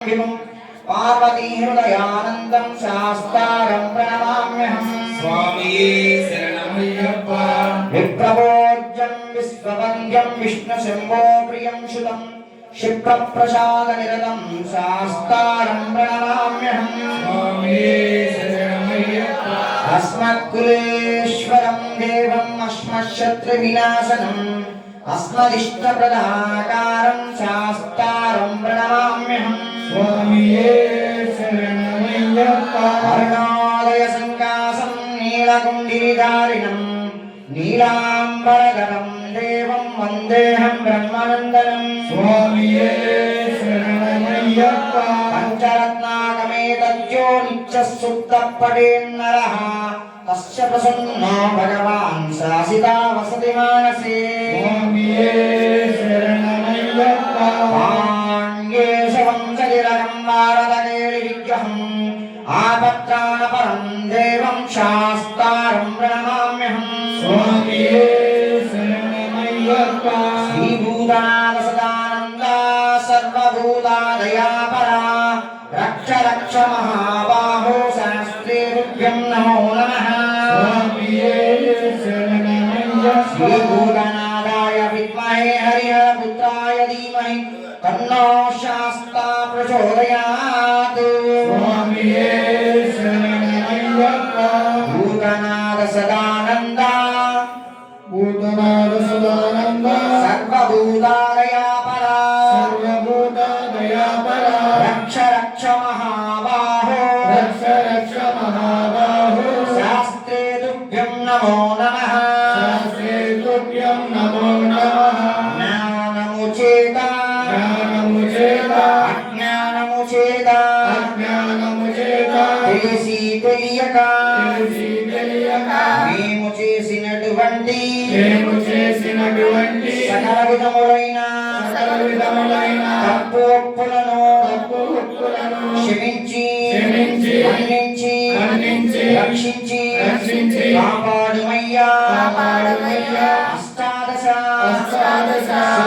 पार्वती हृदयानंदं शास्तारं प्रणमाम्यहम् स्वामिये शरणमय्यप्पा विप्रभोज्यं विश्ववन्द्यं विष्णुशम्भो प्रियं सुतं क्षिप्रप्रसादनिरतं शास्तारं प्रणमाम्यहम् स्वामिये शरणमय्यप्पा अस्मत्कुलेश्वरं देवम् अस्मच्छत्रुविनाशनम् अस्मदिष्टप्रदाकारं शास्तारं प्रणमाम्यहम् स्वामिये शरणमय्यप्पा अरुणालय संकासं नीलकुण्डीधारिणं नीलाम्बरधरं देवं वन्देऽहं ब्रह्मनन्दनं स्वामिये शरणमय्यप्पा पञ्चरत्नाकमेतज्जो नित्यसुप्तपठेन्नरः तस्य प्रसन्नो भगवान् शासिता वसति मानसे स्वामिये शरणमय्यप्पा आपत्राणपरं देवं शास्तारं प्रणमाम्यहम् स्वामिये शरणमय्यप्पा श्रीभूतानसदानन्दा सर्वभूतादयापरा रक्ष रक्ष महाबाहो शास्त्रे तुभ्यं नमो नमः स्वामिये शरणमय्यप्पा श्रीभूतनादाय विद्महे हरिहरपुत्राय धीमहि तन्नो शास्ता प्रचोदयात् स्वामिये शरणमय्यप्पा भूतनाद सदानन्दा सर्वभूतादयापरा रक्ष रक्ष महाबाहो शास्त्रे तुभ्यं नमो नमः మేము చేసినటువంటి సకల విధములైన తప్పు ఒప్పులను క్షమించి మన్నించి రక్షించి కాపాడుమయ్యా అష్టాదశ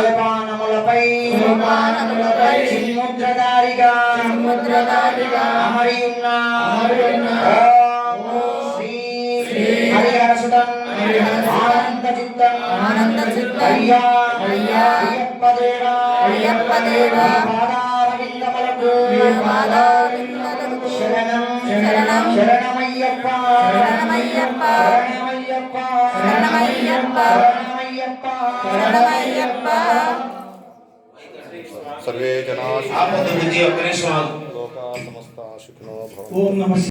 సోపానములపై చిన్ముద్రధారిగా అమరి ఉన్న ఆనంద చిత్తం అయ్యా అయ్యప్ప దేవా పాదారవిందములకు శరణమయ్యప్ప सर्वे जना आप तो विधि अपने स्वाद लोका समस्ता सुखिनो भवन्तु। ओम नमः